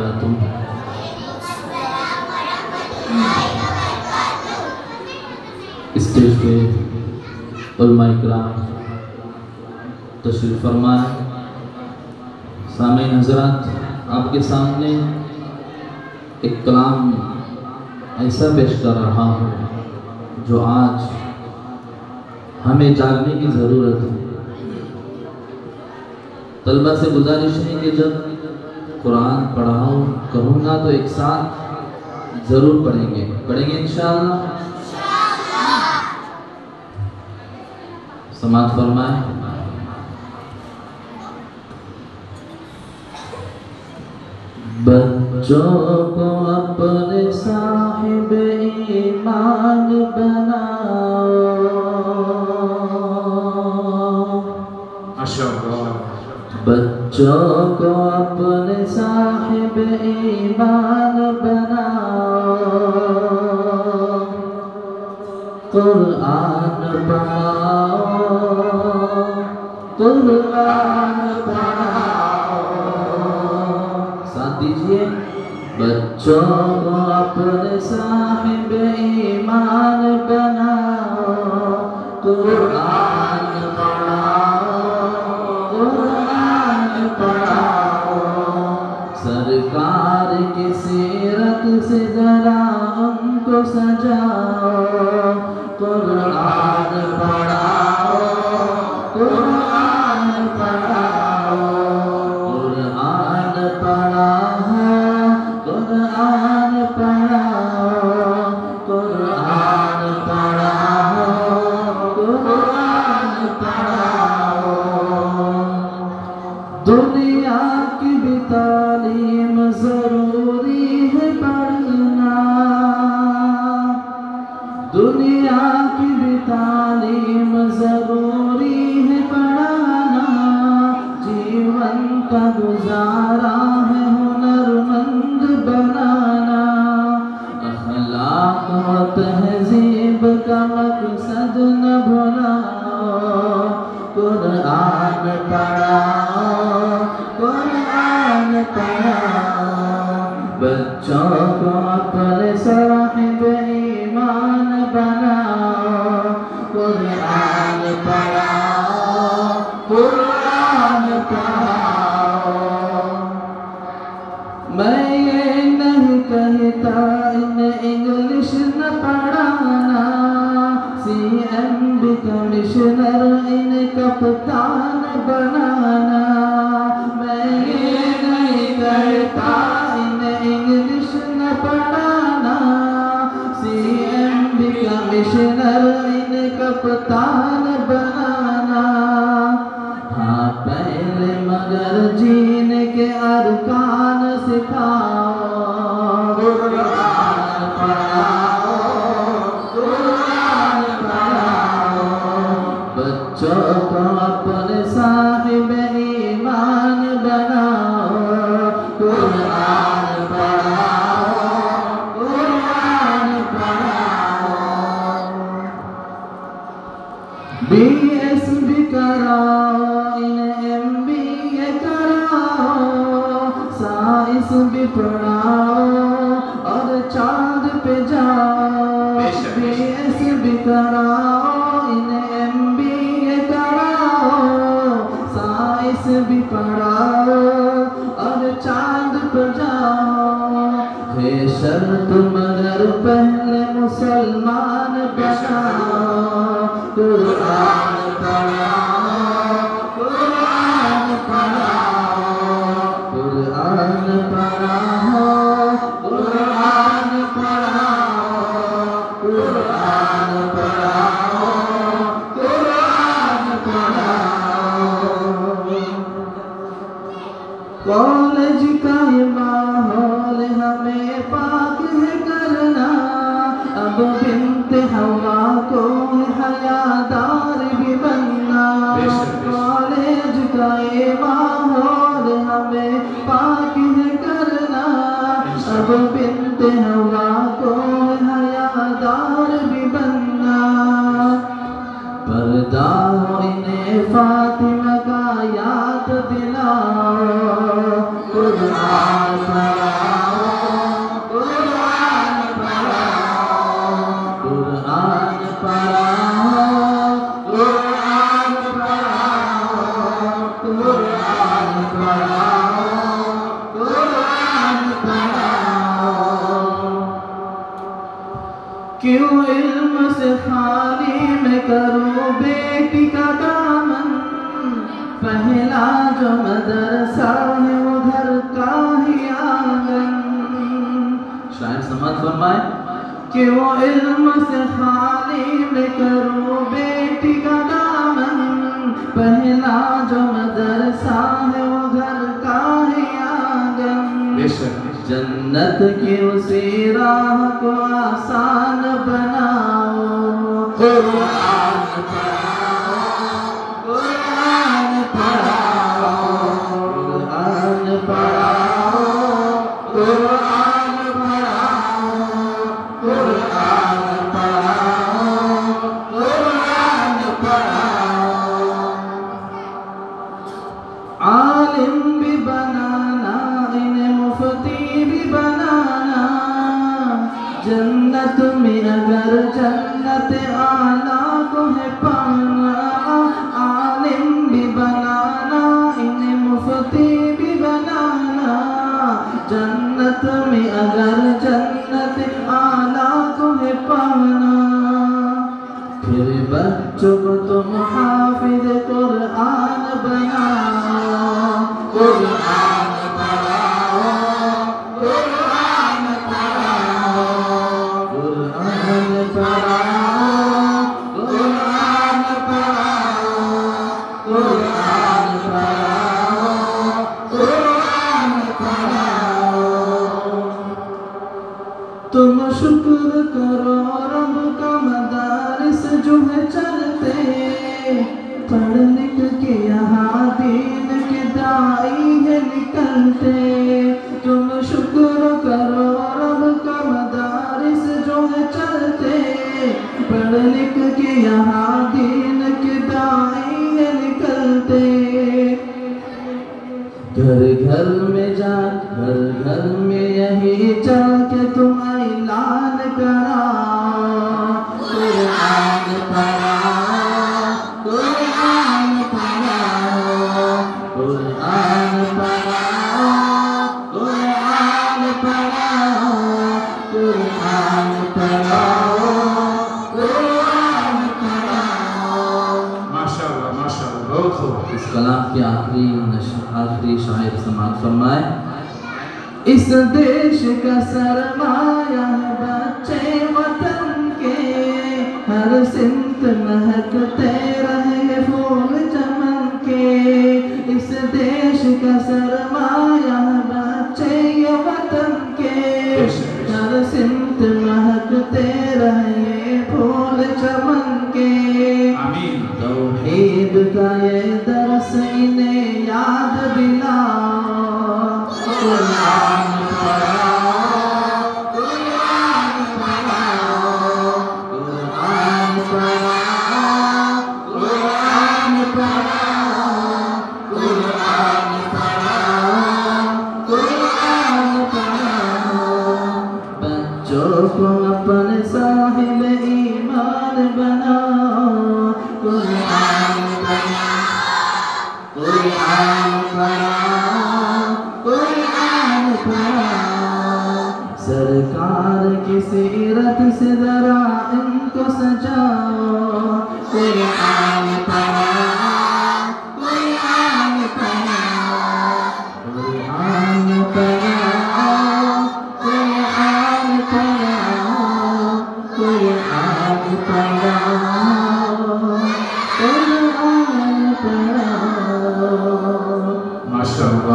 वबरकातुहू। Stage पे उलमा इकराम तशरीफ़ फरमाए। सामीन हज़रात, आपके सामने एक कलाम ऐसा पेश कर रहा हूँ जो आज हमें जागने की ज़रूरत है। तलबा से गुजारिश है कि जब कुरान पढ़ाऊँ कहूँगा तो एक साथ ज़रूर पढ़ेंगे इंशाअल्लाह। समाअत फरमाए। बच्चों को अपने साहिब ईमान बनाओ, माशाअल्लाह। बच्चों को अपने साहिब ईमान बनाओ, कुरान पढ़ाओ, कुरान पढ़ाओ। साथ दीजिए। बच्चों को अपने साहिब ईमान बनाओ, कुरान पढ़ाओ, कुरान पढ़ाओ। सरकार की सीरत से जरा हमको सजाओ, कुरान पढ़ाओ, कुरान पढ़ाओ। कुरान पढ़ाओ, कुरान पढ़ाओ, कुरान पढ़ाओ, कुरान पढ़ाओ। दुनिया की भी तालीम ज़रूरी है पढ़ना, दुनिया की भी तालीम ज़रूरी है पढ़ाना। जीवन का गुजारा है हुनरमंद बनाना, अखलाक व तहज़ीब का मकसद न भुलाओ। कुरान पढ़ाओ, कुरान पढ़ाओ। बच्चों को अपने साहिब ईमान बनाओ, कुरान पढ़ाओ, कुरान पढ़ाओ। मैं ये नहीं कहता इन्हें इंग्लिश न पढ़ाना, CM भी कमिश्नर इन्हें कप्तान बनाना। मैं ये नहीं कहता इन्हें इंग्लिश न पढ़ाना, CM भी कमिश्नर इन्हें कप्तान बनाना। हाँ पहले मगर जीने के अरकान सिखाओ, कुरान पढ़ाओ, कुरान पढ़ाओ। बच्चों को अपने साहिब ईमान बनाओ, कुरान पढ़ाओ, कुरान पढ़ाओ। BS भी कराओ, इन्हें MBA कराओ, साइंस भी पढ़ाओ और चांद पे जाओ। BS भी कराओ, इन्हें MBA कराओ, साइंस भी पढ़ाओ और चांद पे जाओ। है शर्त मगर पहले मुसलमान बनाओ, कुरान पढ़ाओ, कुरान पढ़ाओ। कुरान पढ़ाओ, कुरान पढ़ाओ, कुरान पढ़ाओ, कुरान पढ़ाओ। कॉलेज का ये माहौल हमें पाक है करना, अब बिन्ते हवा को हयादार भी बनना। कॉलेज का ये माहौल हमें पाक है करना, अब बिन्ते हवा को हयादार भी बनना। पर्दा इन्हें फातिमा का याद दिलाओ, कुरान पढ़ाओ, कुरान पढ़ाओ, कुरान पढ़ाओ, कुरान पढ़ाओ, कुरान पढ़ाओ, कुरान पढ़ाओ। क्यों इल्म से खाली में करो बेटी का दामन, पहला जो मदरसा है उधर का ही आंगन। शायर समाज फरमाए, क्यों इल्म से खाली में करो बेटी का दामन, पहला जो मदरसा है उधर का ही आंगन। जन्नत की उसी राह को आसान बनाओ, कुरान पढ़ाओ, कुरान पढ़ाओ, कुरान पढ़ाओ, कुरान पढ़ाओ, कुरान पढ़ाओ, कुरान पढ़ाओ। आलिम भी बनाना, इन्हें मुफ्ती भी बनाना, जन्नत में अगर जन्नत आला को है पाना। आलिम भी बनाना, इन्हें मुफ्ती भी बनाना, जन्नत में अगर जन्नत आला को है पाना। फिर बच्चों को तुम हाफिज कुरान बनाओ, कुरान पढ़ाओ, कुरान पढ़ाओ, कुरान पढ़ाओ, कुरान पढ़ाओ, कुरान पढ़ाओ, कुरान पढ़ाओ। तुम शुक्र करो रब का मदारिस जो है चलते, पढ़ लिख के यहाँ दीन के दाई है निकलते। तुम शुक्र करो रब का मदारिस जो है चलते, पढ़ लिख के यहाँ दीन के दाई है निकलते। घर घर में जा, घर घर में यही जाके तुम ऐलान कराओ, कुरान पढ़ाओ, कुरान पढ़ाओ, कुरान पढ़ाओ, कुरान पढ़ाओ, कुरान पढ़ाओ, कुरान पढ़ाओ। माशाअल्लाह माशाअल्लाह, बहुत खूब। इस कलाम के आखिरी शायर समाअत फरमाए, इस देश का सरमाया है बच्चे वतन के, हर सिमत महकते रहे फूल चमन के। इस देश का सरमाया है बच्चे वतन के, हर सिमत महकते रहे फूल चमन के। आमीन। तौहीद का ये दरस इन्हें याद दिलाओ, कुरान पढ़ाओ, कुरान पढ़ाओ, कुरान पढ़ाओ, कुरान पढ़ाओ, कुरान पढ़ाओ, कुरान पढ़ाओ। बच्चों को अपने साहिब ईमान बनाओ, कुरान पढ़ाओ, कुरान पढ़ाओ, कुरान पढ़ाओ। सरकार की सीरत से जरा इनको सजाओ, कुरान पढ़ाओ, कुरान पढ़ाओ, कुरान पढ़ाओ, कुरान पढ़ाओ, कुरान पढ़ाओ, कुरान पढ़ाओ। माशाअल्लाह।